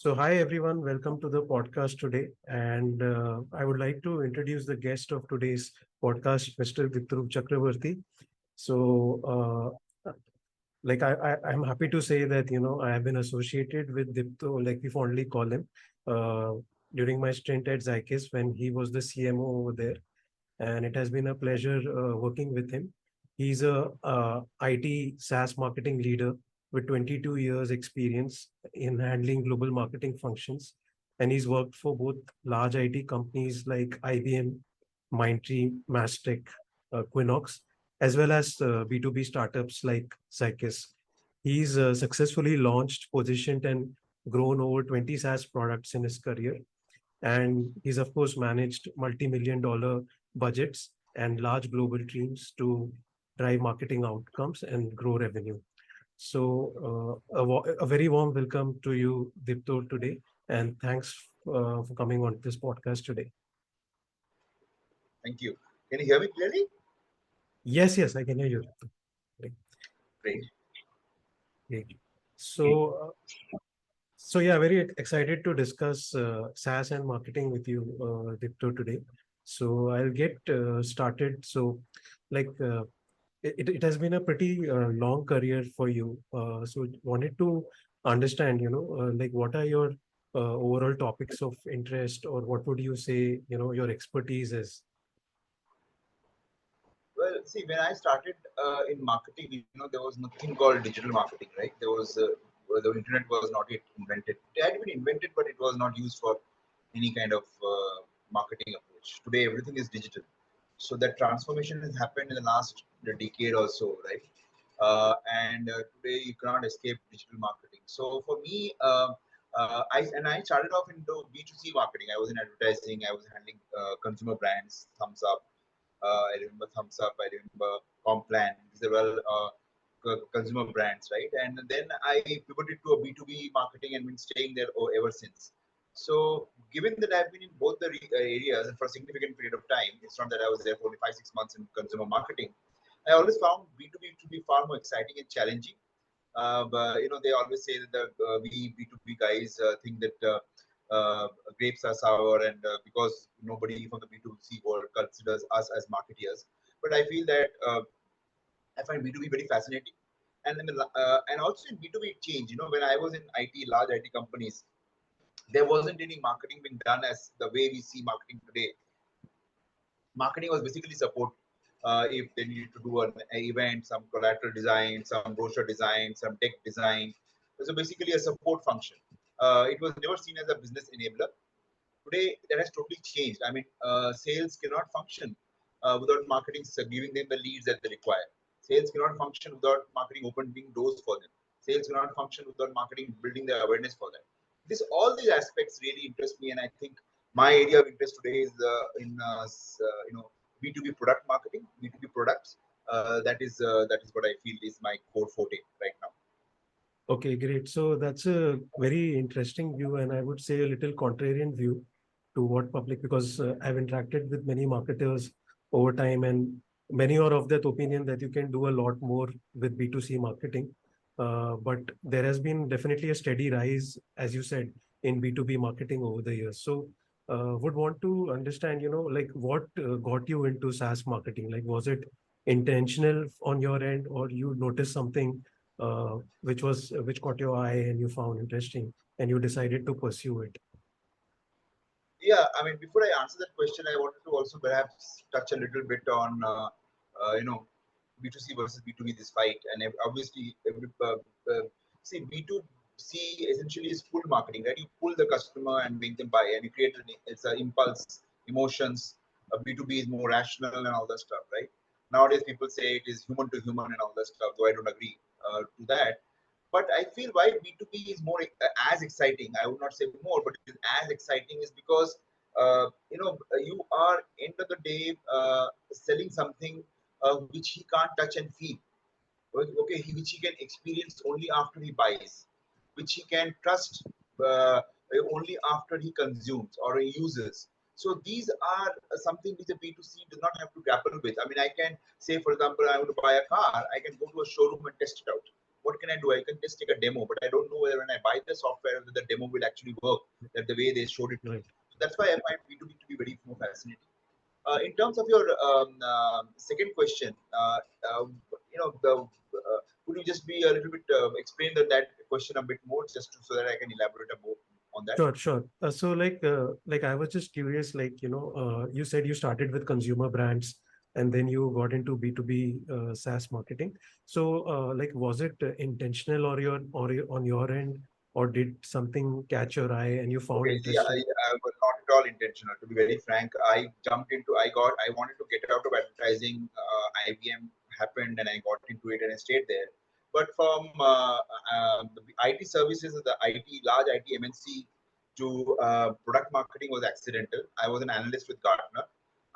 So, hi everyone, welcome to the podcast today. And I would like to introduce the guest of today's podcast, Mr. Diptarup Chakraborti. So, I'm happy to say that I have been associated with Dipto, like we fondly call him, uh, during my stint at Zycus when he was the CMO over there, and it has been a pleasure working with him. He's a IT SaaS marketing leader with 22 years experience in handling global marketing functions, and he's worked for both large IT companies like IBM, Mindtree, Mastech, Quinox, as well as B2B startups like Zycus. He's successfully launched, positioned, and grown over 20 SaaS products in his career, and he's of course managed multi-million dollar budgets and large global teams to drive marketing outcomes and grow revenue. So a very warm welcome to you, Dipto, today, and thanks for coming on this podcast today. Thank you. Can you hear me clearly? Yes, I can hear you. Great. Great. Great. So yeah, very excited to discuss SaaS and marketing with you, Dipto, today. So I'll get started. So, like, it has been a pretty long career for you. So wanted to understand, like, what are your overall topics of interest, or what would you say, your expertise is? Well, see, when I started in marketing, there was nothing called digital marketing, right? The internet was not yet invented. It had been invented, but it was not used for any kind of marketing approach. Today, everything is digital. So that transformation has happened in the last decade or so, right? And today you cannot escape digital marketing. So for me, I started off into B2C marketing. I was in advertising. I was handling consumer brands, Thumbs Up. I remember Thumbs Up. I remember Complan. These are well consumer brands, right? And then I pivoted to a B2B marketing and been staying there ever since. So, given that I've been in both the areas and for a significant period of time, it's not that I was there for only 5, 6 months in consumer marketing. I always found B2B to be far more exciting and challenging. But they always say that we B2B guys think that grapes are sour, and because nobody from the B2C world considers us as marketeers. But I feel that I find B2B very fascinating. And also in B2B it changed. When I was in IT, large IT companies, there wasn't any marketing being done as the way we see marketing today. Marketing was basically support. If they needed to do an event, some collateral design, some brochure design, some tech design. So basically a support function. It was never seen as a business enabler. Today, that has totally changed. I mean, sales cannot function without marketing giving them the leads that they require. Sales cannot function without marketing opening doors for them. Sales cannot function without marketing building the awareness for them. All these aspects really interest me, and I think my area of interest today is in B2B product marketing, B2B products. That is what I feel is my core forte right now. Okay, great. So that's a very interesting view, and I would say a little contrarian view to what public, because I've interacted with many marketers over time, and many are of that opinion that you can do a lot more with B2C marketing. But there has been definitely a steady rise, as you said, in B2B marketing over the years. So would want to understand, like what got you into SaaS marketing? Like, was it intentional on your end, or you noticed something which caught your eye and you found interesting and you decided to pursue it? Yeah, I mean, before I answer that question, I wanted to also perhaps touch a little bit on, B2C versus B2B, this fight. And obviously, see, B2C essentially is pull marketing, right? You pull the customer and make them buy, and you create it's an impulse, emotions. B2B is more rational and all that stuff, right? Nowadays, people say it is human to human and all that stuff, though I don't agree to that. But I feel why B2B is more as exciting. I would not say more, but it is as exciting is because you are end of the day selling something which he can't touch and feel. Okay, which he can experience only after he buys, which he can trust only after he consumes or he uses. So these are something which the B2C does not have to grapple with. I mean, I can say, for example, I want to buy a car. I can go to a showroom and test it out. what can I do? I can just take a demo, but I don't know whether when I buy the software, whether the demo will actually work that the way they showed it to me. Right. So that's why I find B2B to be very more fascinating. In terms of your second question, could you just be a little bit explain that question a bit more, just so that I can elaborate a more on that? Sure, sure. So like I was just curious, like, you said you started with consumer brands and then you got into B2B SaaS marketing. So like, was it intentional on your end, or did something catch your eye and you found Okay, see, interesting? I was not at all intentional. To be very frank, I wanted to get out of advertising. IBM happened, and I got into it, and I stayed there. But from the IT services, the large IT MNC to product marketing was accidental. I was an analyst with Gartner.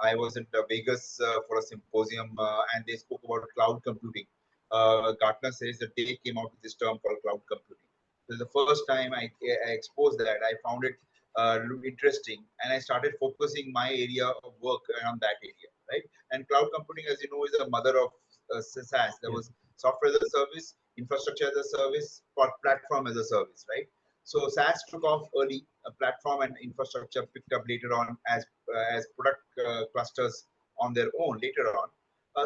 I was in Vegas for a symposium, and they spoke about cloud computing. Gartner says that they came out with this term called cloud computing. This is the first time I exposed that. I found it interesting, and I started focusing my area of work around that area, right? And cloud computing, as you know, is the mother of SaaS. There Yeah. was software as a service, infrastructure as a service, or platform as a service, right? So SaaS took off early. A platform and infrastructure picked up later on as product clusters on their own later on.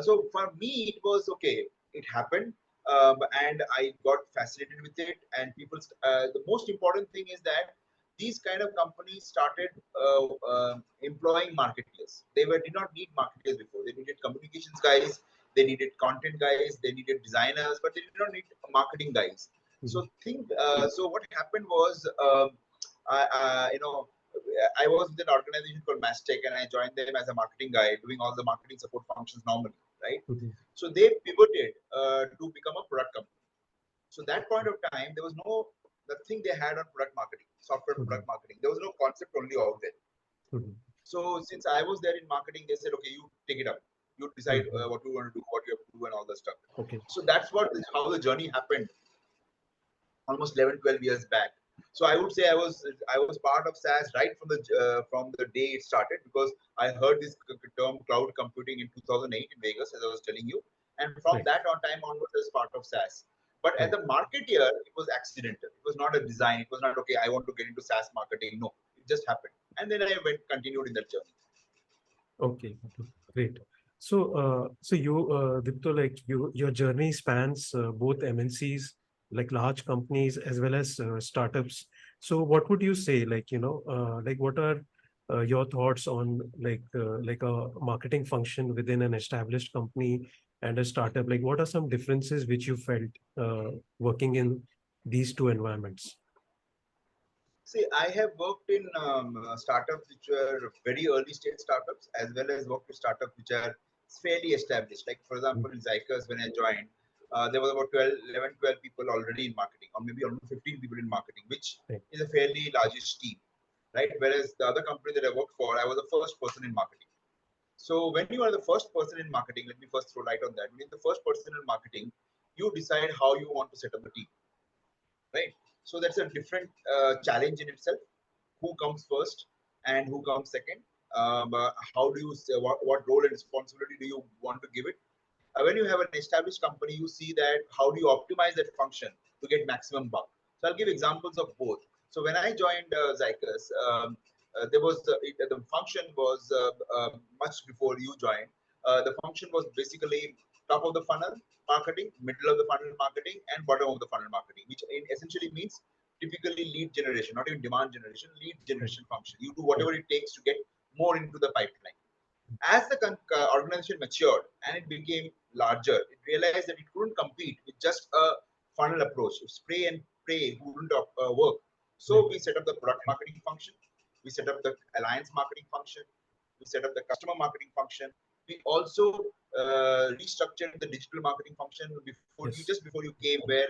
So for me, it was okay. It happened, and I got fascinated with it. And the most important thing is that these kind of companies started employing marketeers. Did not need marketeers before. They needed communications guys, they needed content guys, they needed designers, but they did not need marketing guys. Mhm. So what happened was, I, you know, I was with an organization called Mastech, and I joined them as a marketing guy, doing all the marketing support functions normally, right? Mhm. So they pivoted to become a product company. So that point of time, there was nothing they had on product marketing, software Mhm. product marketing. There was no concept only out there. Mhm. So since I was there in marketing, they said, okay, you take it up. You decide Mhm. what you want to do, what you have to do, and all that stuff. Okay. So that's how the journey happened almost 11, 12 years back. So I would say I was part of SaaS right from the day it started, because I heard this term cloud computing in 2008 in Vegas, as I was telling you, and from Right. that on time onwards, I was part of SaaS. But at Right. the market year, it was accidental. It was not a design. It was not okay. I want to get into SaaS marketing. No, it just happened, and then I continued in that journey. Okay. Okay. Great. So Dipto, like your journey spans both MNCs, like large companies, as well as startups. So what would you say, like, like what are your thoughts on like a marketing function within an established company and a startup? Like, what are some differences which you felt working in these two environments? See, I have worked in startups which were very early stage startups, as well as worked with startups which are fairly established. Like, for example, in Zycus, when I joined, there was about 12, 11, 12 people already in marketing, or maybe almost 15 people in marketing, which Right. is a fairly largish team, right? Whereas the other company that I worked for, I was the first person in marketing. So when you are the first person in marketing, let me first throw light on that. When you're the first person in marketing, you decide how you want to set up the team, right? So that's a different challenge in itself. Who comes first and who comes second? How do you say, what role and responsibility do you want to give it? When you have an established company, you see that how do you optimize that function to get maximum buck. So I'll give examples of both. So when I joined Zycus, there was the function was much before you joined. The function was basically top of the funnel marketing, middle of the funnel marketing, and bottom of the funnel marketing, which essentially means typically lead generation, not even demand generation, lead Right. generation function. You do Right. whatever it takes to get more into the pipeline. As the organization matured and it became larger, it realized that it couldn't compete with just a funnel approach. Spray and pray wouldn't work. So Right. we set up the product marketing function. We set up the alliance marketing function. We set up the customer marketing function. We also restructured the digital marketing function Yes. just before you came, where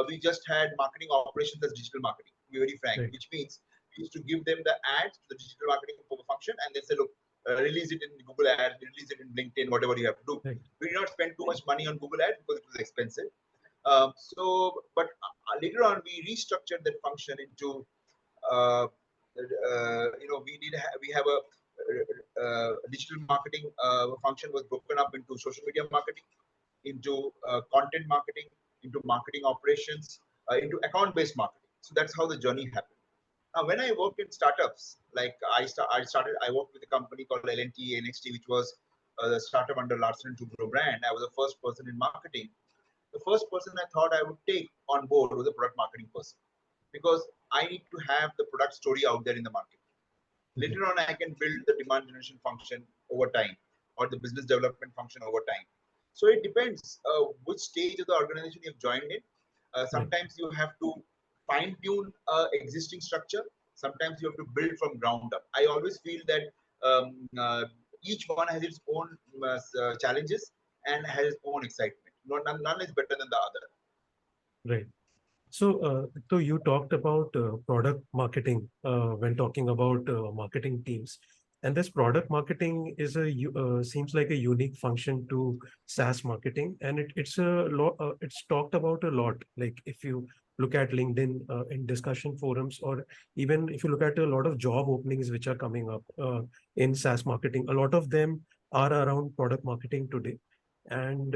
we just had marketing operations as digital marketing. To be very frank, Right. which means we used to give them the ads to the digital marketing function, and they say, look, release it in Google Ads, release it in LinkedIn, whatever you have to do. Right. We did not spend too much money on Google Ads because it was expensive. But later on, we restructured that function into, we have a digital marketing function was broken up into social media marketing, into content marketing, into marketing operations, into account-based marketing. So that's how the journey happened. Now, when I worked in startups, like I worked with a company called L&T NXT, which was the startup under Larsen & Toubro brand. I was the first person in marketing. The first person I thought I would take on board was a product marketing person, because I need to have the product story out there in the market. Later on, I can build the demand generation function over time, or the business development function over time. So it depends which stage of the organization you've joined in. Sometimes you have to fine tune existing structure. Sometimes you have to build from ground up. I always feel that each one has its own challenges and has its own excitement. None is better than the other. Right. So you talked about product marketing when talking about marketing teams, and this product marketing is seems like a unique function to SaaS marketing, and it's a lot. It's talked about a lot. Like if you look at LinkedIn in discussion forums, or even if you look at a lot of job openings which are coming up in SaaS marketing, a lot of them are around product marketing today. And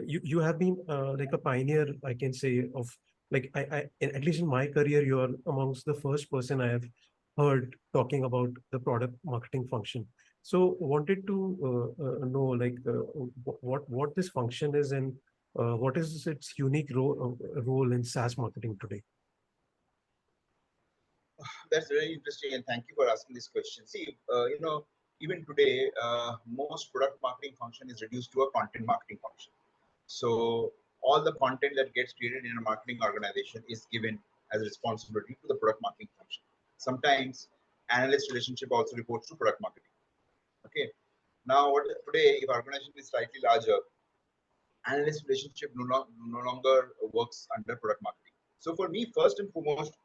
you have been like a pioneer, I can say, of like at least in my career, you are amongst the first person I have heard talking about the product marketing function. So wanted to know like what this function is, and what is its unique role in SaaS marketing today. That's very interesting, and thank you for asking this question. See, even today, most product marketing function is reduced to a content marketing function. So all the content that gets created in a marketing organization is given as a responsibility to the product marketing function. Sometimes analyst relationship also reports to product marketing. Okay. Now, today, if organization is slightly larger, analyst relationship no longer works under product marketing. So for me, first and foremost,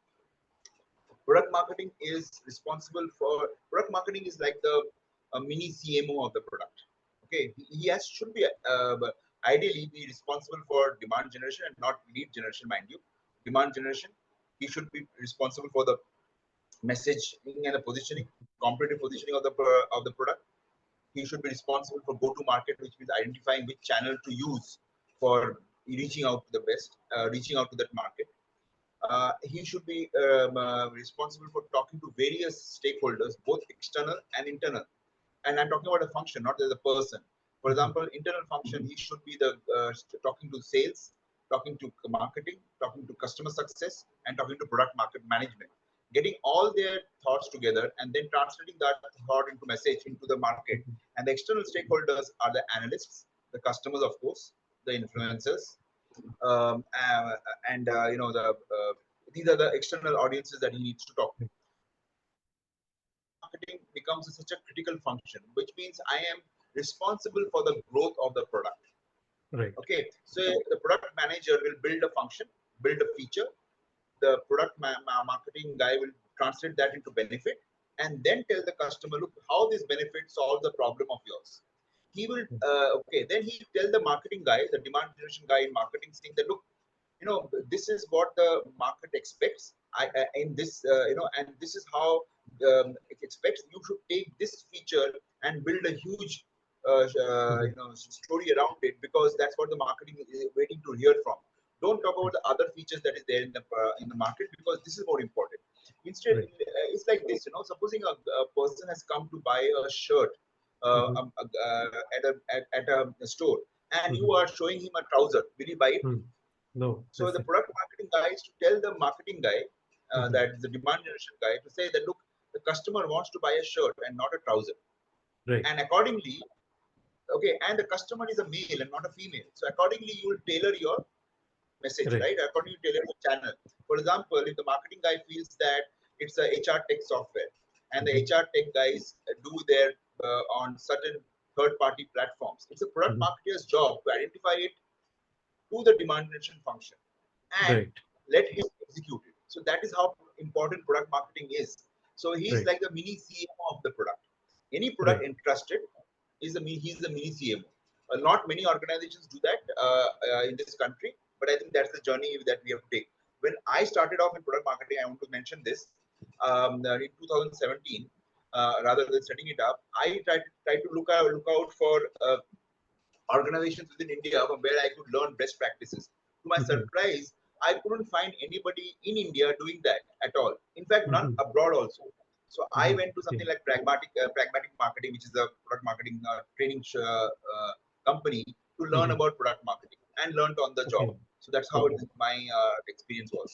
product marketing is responsible for product marketing is like the mini CMO of the product. Okay, he should be ideally be responsible for demand generation and not lead generation, mind you. Demand generation, he should be responsible for the messaging and the positioning, competitive positioning of the product. He should be responsible for go to market, which means identifying which channel to use for reaching out to the best, reaching out to that market. He should be responsible for talking to various stakeholders, both external and internal. And I'm talking about a function, not as a person. For example, internal function, he should be the talking to sales, talking to marketing, talking to customer success, and talking to product market management. Getting all their thoughts together and then translating that thought into message into the market. And the external stakeholders are the analysts, the customers, of course, the influencers, and these are the external audiences that he needs to talk to. Marketing becomes such a critical function, which means I am responsible for the growth of the product. Right. Okay, so the product manager will build a function, build a feature. The product marketing guy will translate that into benefit, and then tell the customer, look, how this benefit solves the problem of yours. He will then he tell the marketing guy, the demand generation guy in marketing, saying that, look, this is what the market expects. In this, and this is how it expects. You should take this feature and build a huge, story around it, because that's what the marketing is waiting to hear from. Don't talk about the other features that is there in the market, because this is more important. Instead, it's like this. Supposing a person has come to buy a shirt at a store, and you are showing him a trouser. Will he buy it? No. So the product marketing guy is to tell the marketing guy, that is the demand generation guy, to say that, look, the customer wants to buy a shirt and not a trouser. Right. And accordingly, and the customer is a male and not a female. So accordingly, you will tailor your message, right? According to tailor your channel. For example, if the marketing guy feels that it's a HR tech software, and the HR tech guys do their on certain third-party platforms, it's a product marketer's job to identify it to the demand generation function and let him execute it. So that is how important product marketing is. So he's like the mini CMO of the product. Any product entrusted he's the mini CMO. Not many organizations do that in this country, but I think that's the journey that we have to take. When I started off in product marketing, I want to mention this. In 2017, rather than setting it up, I tried to look out for organizations within India from where I could learn best practices. To my Mhm. surprise, I couldn't find anybody in India doing that at all. In fact, none Mhm. abroad also. So I Mhm. went to something Okay. like pragmatic marketing, which is a product marketing training company, to learn Mhm. about product marketing and learned on the job. Okay. So that's how Okay. my experience was.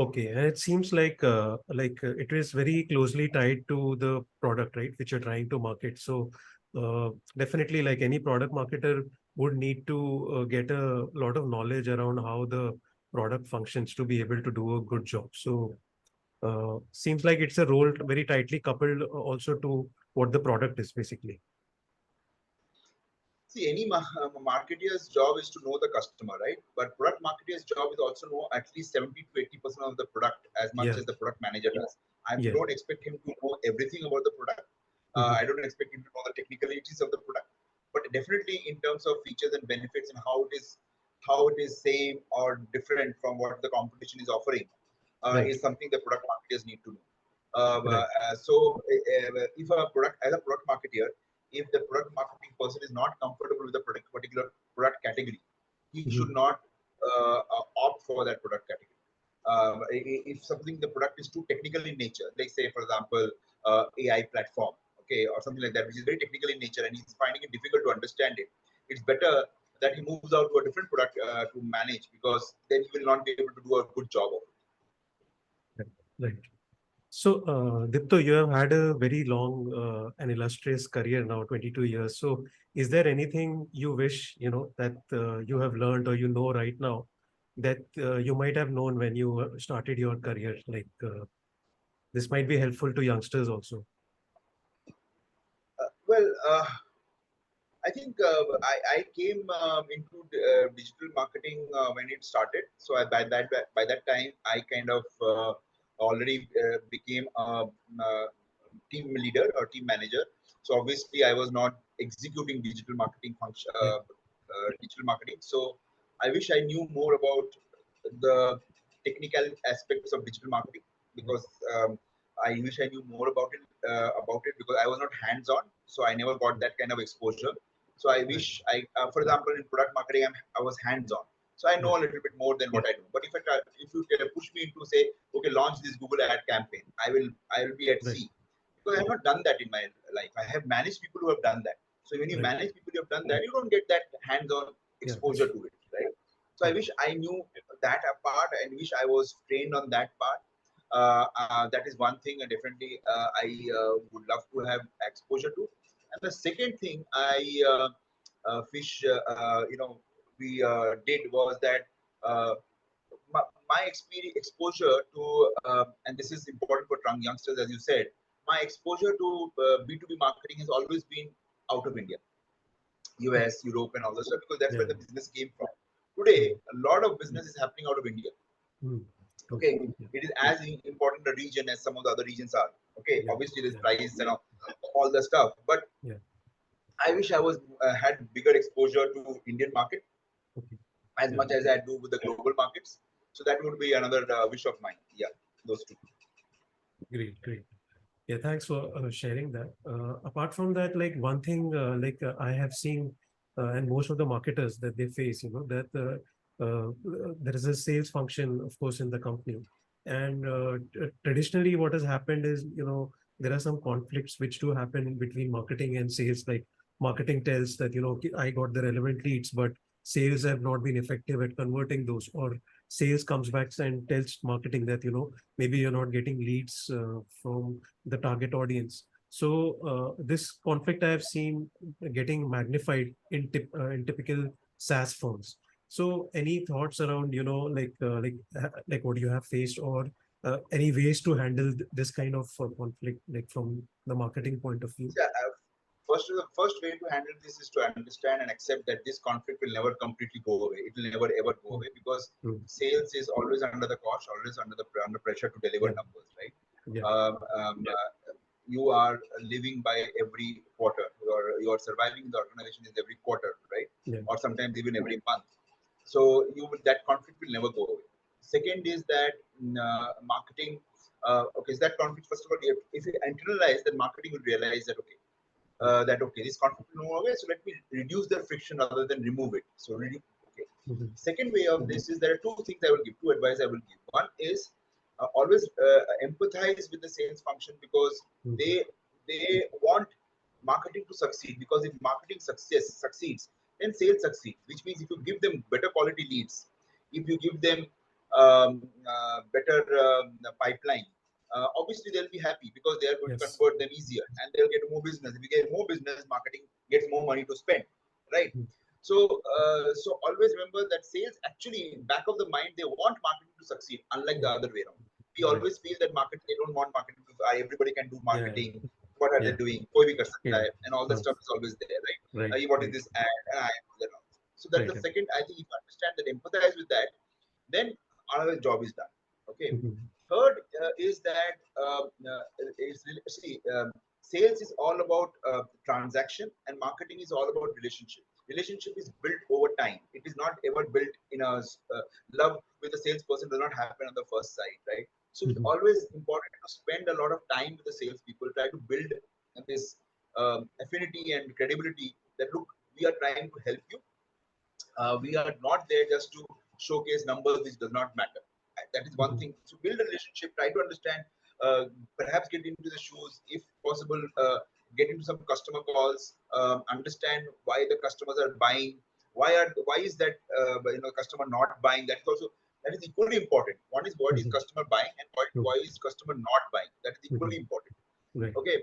Okay. And it seems like it is very closely tied to the product, right, which you're trying to market. So definitely, like any product marketer would need to get a lot of knowledge around how the product functions to be able to do a good job. So seems like it's a role very tightly coupled also to what the product is basically. See, any marketer's job is to know the customer, right? But product marketer's job is also know at least 70 to 80% of the product as much Yeah. as the product manager does. I Yeah. don't expect him to know everything about the product. Mhm. I don't expect him to know the technicalities of the product, but definitely in terms of features and benefits and how it is same or different from what the competition is offering, Right. is something the product marketers need to know. Right. If a product as a product marketer, if the product marketing person is not comfortable with the particular product category, he should Mhm. not opt for that product category. If something the product is too technical in nature, like say for example AI platform, okay, or something like that, which is very technical in nature, and he's finding it difficult to understand it, it's better that he moves out to a different product to manage, because then he will not be able to do a good job of it. Right. Right. So, Dipto, you have had a very long and illustrious career now, 22 years. So, is there anything you wish, that you have learned or right now that you might have known when you started your career? This might be helpful to youngsters also. Well, I think I came into digital marketing when it started. So by that time, I kind of already became a team leader or team manager. So obviously, I was not executing digital marketing function, Yeah. digital marketing. So I wish I knew more about the technical aspects of digital marketing, because I wish I knew more about it because I was not hands-on, so I never got that kind of exposure. So I Right. wish for example, in product marketing, I was hands-on, so I Yeah. know a little bit more than what I do. But if you push me into say, okay, launch this Google ad campaign, I will be at Right. sea, because I have not done that in my life. I have managed people who have done that. So when you Right. manage people who have done that, you don't get that hands-on Yeah. exposure to it, right? So I Yeah. wish I knew that part and wish I was trained on that part. That is one thing, and definitely I would love to have exposure to. And the second thing I wish we did was that uh, my experience exposure to and this is important for youngsters, as you said. My exposure to B2B marketing has always been out of India, Okay. US, Europe, and all that stuff, because that's Yeah. where the business came from. Today, Mm. a lot of business is happening out of India. Mm. True. Okay, Yeah. it is as important a region as some of the other regions are. Okay, Yeah. obviously there's Yeah. price and all the stuff, but Yeah. I wish I was had bigger exposure to Indian market Okay. as Yeah. much as I do with the global markets. So that would be another wish of mine. Yeah, those two. Great. Great. Yeah, thanks for sharing that. Apart from that, like one thing, I have seen, and most of the marketers that they face, that there is a sales function, of course, in the company, and traditionally, what has happened is, there are some conflicts which do happen between marketing and sales. Like marketing tells that, I got the relevant leads, but sales have not been effective at converting those, or sales comes back and tells marketing that, maybe you're not getting leads from the target audience. So this conflict I have seen getting magnified in typical SaaS firms. So any thoughts around, like what you have faced, or any ways to handle this kind of conflict, like from the marketing point of view? So, first way to handle this is to understand and accept that this conflict will never completely go away. It will never ever go Mm. away, because Mm. sales is always under the cost, always under pressure to deliver Yeah. numbers, right? Yeah. Um, um, uh, you are living by every quarter. You are surviving in the organization is every quarter, right? Yeah. Or sometimes even every month. So that conflict will never go away. Second is that marketing. Okay, is that conflict, first of all, if you internalize, then marketing will realize that okay, this conflict will no away. So let me reduce the friction rather than remove it. So really, okay. Second way of this is there are two things I will give, two advice I will give. One is always empathize with the sales function, because they want marketing to succeed, because if marketing succeeds, then sales succeeds, which means if you give them better quality leads, if you give them better pipeline, obviously they'll be happy, because they are going to Yes. convert them easier and they'll get more business. If you get more business, marketing gets more money to spend, right? So always remember that sales actually, back of the mind, they want marketing to succeed, unlike the other way around. We Right. always feel that market, they don't want marketing to, everybody can do Yeah. marketing. What are they Yeah. doing? Koi bhi kar sakta Yeah. hai, and all that stuff is always there, right? Right. What is Right. this ad? And I do that also. So that's Right. the second. I think if you understand that, empathize with that, then another job is done. Okay. Third is that see, sales is all about transaction, and marketing is all about relationship. Relationship is built over time. It is not ever built in a love with the salesperson does not happen on the first sight, right? So it's always important to spend a lot of time with the salespeople, try to build this affinity and credibility that look, we are trying to help you. We are not there just to showcase numbers which does not matter. That is one thing. So build a relationship, try to understand, perhaps get into the shoes, if possible, get into some customer calls, understand why the customers are buying, why is that customer not buying. That is also, that is equally important. One is what is customer buying, and why is customer not buying. That is equally important. Right. Okay.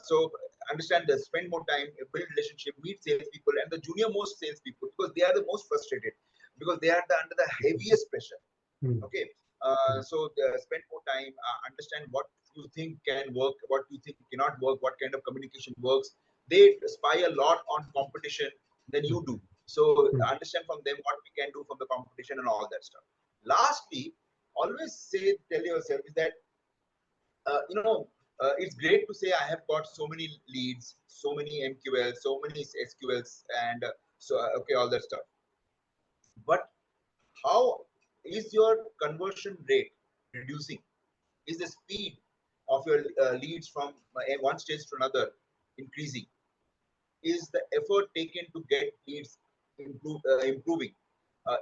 So understand this, spend more time, build relationship, meet salespeople, and the junior most salespeople, because they are the most frustrated, because they are under the heaviest pressure. Okay. So spend more time, understand what you think can work, what you think cannot work, what kind of communication works. They spy a lot on competition than you do. So understand from them what we can do from the competition and all that stuff. Lastly, always tell yourself is that it's great to say I have got so many leads, so many MQLs, so many SQLs, and okay, all that stuff. But how is your conversion rate reducing? Is the speed of your leads from one stage to another increasing? Is the effort taken to get leads improving?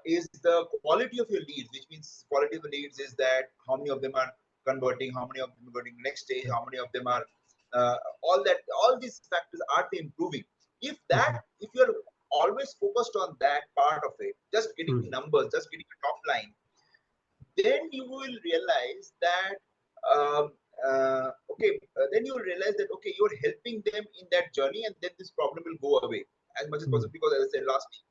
Is the quality of your leads, which means quality of the leads is that how many of them are converting, how many of them are going next stage, how many of them are all these factors, are they improving? If you're always focused on that part of it, just getting numbers, just getting a top line, then you will realize that then you will realize that okay, you're helping them in that journey, and then this problem will go away as much as possible, because as I said last week.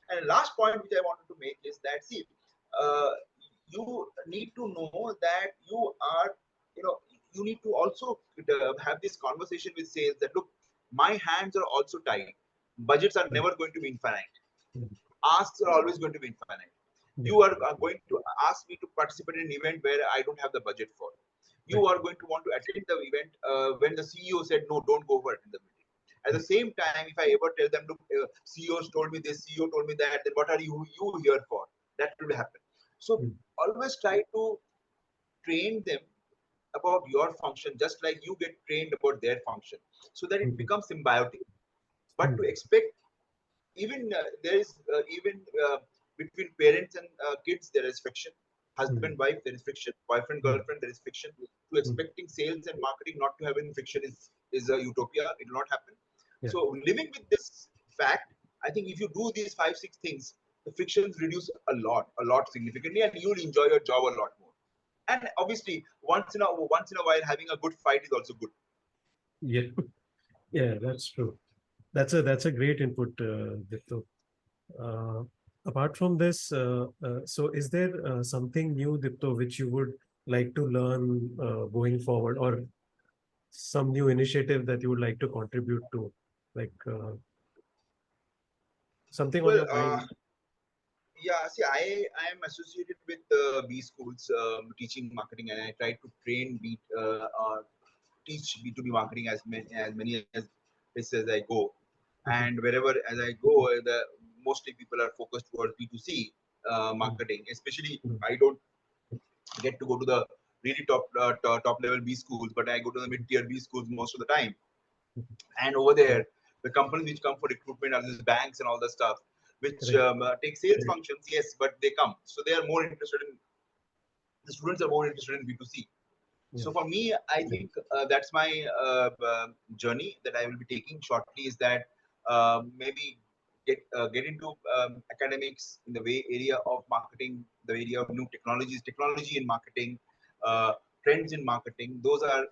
And last point which I wanted to make is that, see, uh, you need to know that you know you need to also have this conversation with sales that look, my hands are also tight, budgets are never going to be infinite, asks are always going to be infinite. You are going to ask me to participate in an event where I don't have the budget for. You are going to want to attend the event when the CEO said, no, don't go for it in the meeting. At the same time, if I ever tell them, look, CEOs told me this, CEO told me that, then what are you here for? That will happen. So always try to train them about your function, just like you get trained about their function, so that it becomes symbiotic. But to expect, even there is even between parents and kids there is friction, husband wife there is friction, boyfriend girlfriend there is friction. To expecting sales and marketing not to have any friction is a utopia. It will not happen. Yeah. So living with this fact, I think if you do these 5-6 things, the frictions reduce a lot significantly, and you'll enjoy your job a lot more. And obviously once in a while having a good fight is also good. Yeah. Yeah, that's true. That's a great input, Dipto. Uh, Apart from this, so is there something new, Dipto, which you would like to learn going forward, or some new initiative that you would like to contribute to, like something on Well, your mind? yeah, see, I am associated with B schools, teaching marketing, and I try to teach B2B marketing as many as places as I go. Mhm, And wherever as I go, mostly people are focused towards B2C mhm, marketing. Especially, mhm, I don't get to go to the really top level B schools, but I go to the mid tier B schools most of the time. And over there, the companies which come for recruitment are these banks and all that stuff. which Right. take sales Right. functions, yes, but they come. So they are more interested in, the students are more interested in B2C. Yeah. So for me, I think that's my journey that I will be taking shortly. Is that maybe get into academics in the way area of marketing, the area of new technologies, technology in marketing, trends in marketing. Those are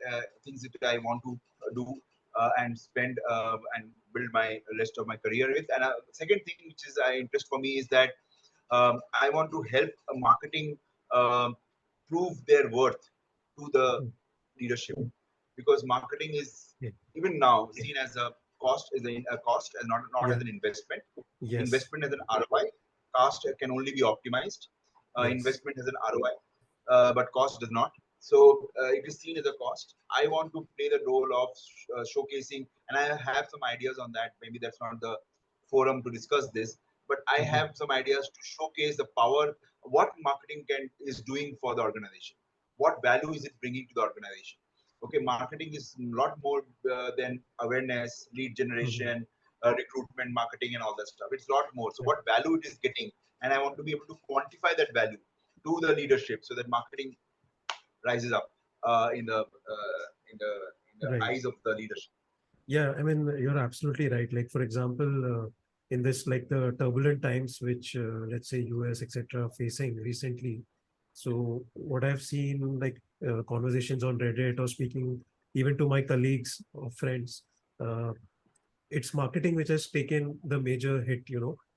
things that I want to do and spend and build my rest of my career with. And second thing, which is interest for me, is that I want to help marketing um prove their worth to the Mm. leadership, because marketing is Yeah. even now seen as a cost, as a cost, and not Yeah. as an investment. Yes. Investment as an ROI. Cost can only be optimized. Yes. Investment has an ROI, but cost does not. So it is seen as a cost. I want to play the role of showcasing, and I have some ideas on that. Maybe that's not the forum to discuss this, but I Mhm. have some ideas to showcase the power, what marketing can is doing for the organization, what value is it bringing to the organization. Okay, marketing is a lot more than awareness, lead Mhm. generation, recruitment, marketing, and all that stuff. It's a lot more. So Yeah. what value it is getting, and I want to be able to quantify that value to the leadership, so that marketing rises up in the Right. eyes of the leadership. Yeah, I mean, you're absolutely right. Like, for example, in this, like the turbulent times which, let's say, US, etc., facing recently. So, what I've seen, like conversations on Reddit or speaking even to my colleagues or friends, uh, it's marketing which has taken the major hit,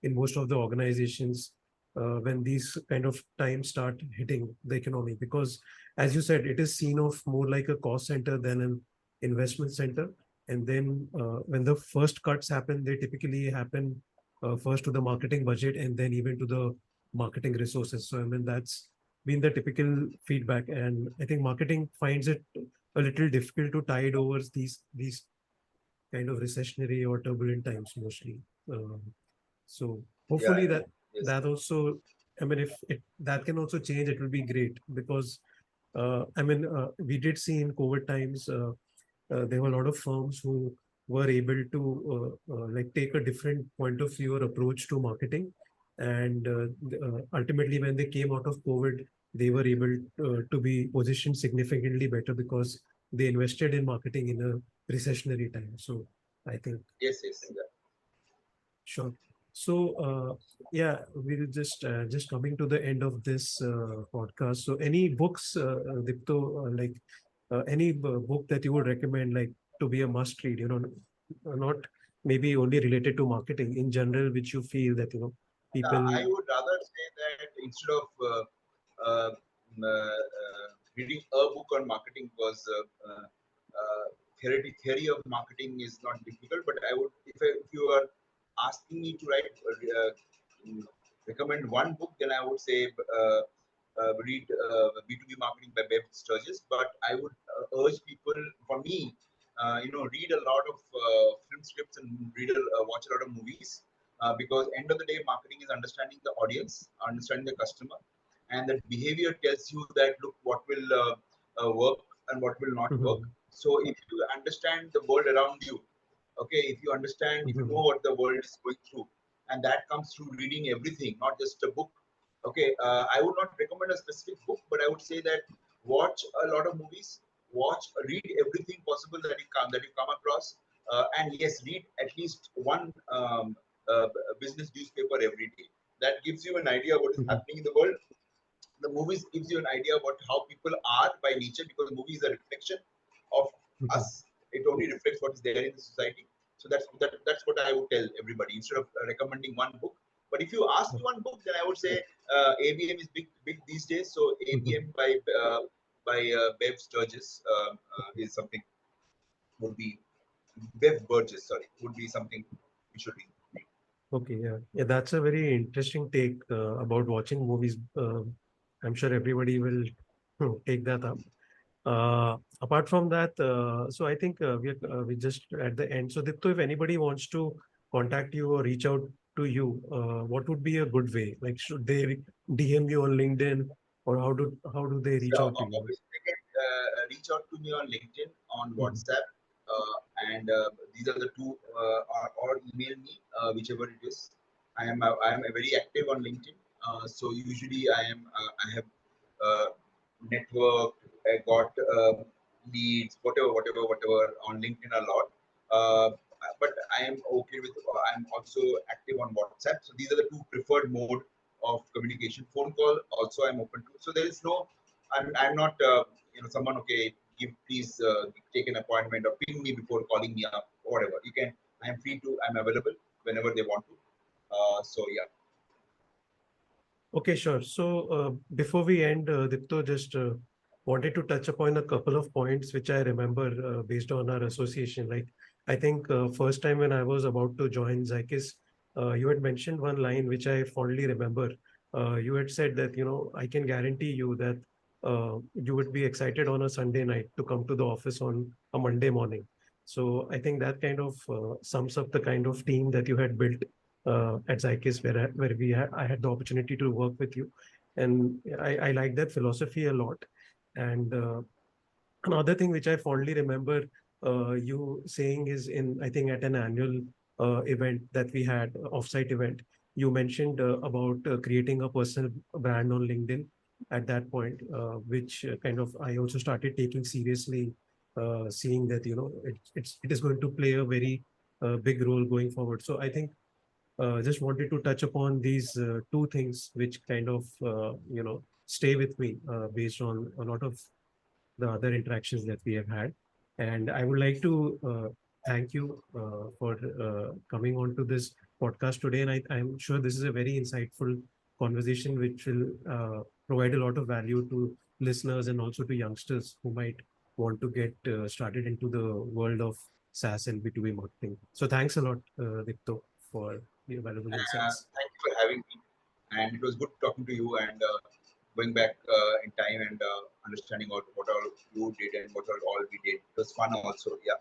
in most of the organizations when these kind of times start hitting the economy. Because, as you said, it is seen of more like a cost center than an investment center. And then when the first cuts happen, they typically happen first to the marketing budget and then even to the marketing resources. So, I mean, that's been the typical feedback. And I think marketing finds it a little difficult to tide over these kind of recessionary or turbulent times mostly. Um, so Yeah, hopefully yeah. that Yes. that also, I mean, if that can also change, it will be great because I mean, we did see in COVID times there were a lot of firms who were able to like take a different point of view or approach to marketing, and ultimately when they came out of COVID, they were able to be positioned significantly better because they invested in marketing in a recessionary time. So I think Yes, yes. Yeah. sure. So, yeah, we'll just coming to the end of this podcast. So, any books, Dipto, like any book that you would recommend, like to be a must read? Not maybe only related to marketing in general, which you feel that people. I would rather say that instead of reading a book on marketing, because theory of marketing is not difficult. But I would, if you are asking me to write, mm, recommend one book, then I would say read B2B Marketing by Bev Sturgis. But I would urge people, for me, read a lot of film scripts and watch a lot of movies, because end of the day, marketing is understanding the audience, understanding the customer, and that behavior tells you that, look, what will work and what will not work. Mhm, So if you understand the world around you, okay, if you know mhm, what the world is going through, and that comes through reading everything, not just a book. Okay, I would not recommend a specific book, but I would say that watch a lot of movies, read everything possible that you come across, and yes, read at least one business newspaper every day. That gives you an idea what is mhm, happening in the world. The movies gives you an idea about how people are by nature, because the movie is a reflection of mhm, us. It only reflects what is there in the society. So that's what I would tell everybody, instead of recommending one book. But if you ask me one book, then I would say ABM is big these days. So mhm. ABM by Bev Sturgis is something, would be Bev Burgess, sorry, would be something we should read. Okay, yeah, yeah, that's a very interesting take about watching movies. I'm sure everybody will take that up. Apart from that, so I think we just at the end. So Dipto, if anybody wants to contact you or reach out to you, what would be a good way? Like, should they DM you on LinkedIn, or how do they reach So out to you? obviously, they can reach out to me on LinkedIn, on Mhm. WhatsApp, and these are the two, or email me, whichever it is. I am very active on LinkedIn. So usually I have uh, networked, I got leads, whatever on LinkedIn a lot. Uh, but I am okay with. I'm also active on WhatsApp. So these are the two preferred mode of communication. Phone call also I'm open to. So there is no. I'm not someone, okay, give please take an appointment or ping me before calling me up or whatever. You can. I'm free to. I'm available whenever they want to. So yeah. Okay, sure. So before we end, Dipto, just wanted to touch upon a couple of points which I remember based on our association. Like, I think first time when I was about to join Zykis, you had mentioned one line which I fondly remember. You had said that, I can guarantee you that you would be excited on a Sunday night to come to the office on a Monday morning. So I think that kind of sums up the kind of team that you had built at Zykis, where I had the opportunity to work with you, and I like that philosophy a lot. And another thing which I fondly remember you saying is in, I think, at an annual event that we had, offsite event, you mentioned about creating a personal brand on LinkedIn at that point, which kind of I also started taking seriously, seeing that it is going to play a very big role going forward. So I think just wanted to touch upon these two things which kind of stay with me based on a lot of the other interactions that we have had. And I would like to thank you for coming on to this podcast today. And I'm sure this is a very insightful conversation which will provide a lot of value to listeners and also to youngsters who might want to get started into the world of SaaS and B2B marketing. So thanks a lot, Dipto, for your valuable insights. Thank you for having me, and it was good talking to you and going back in time and understanding what all you did and what all we did. It was fun also. Yeah.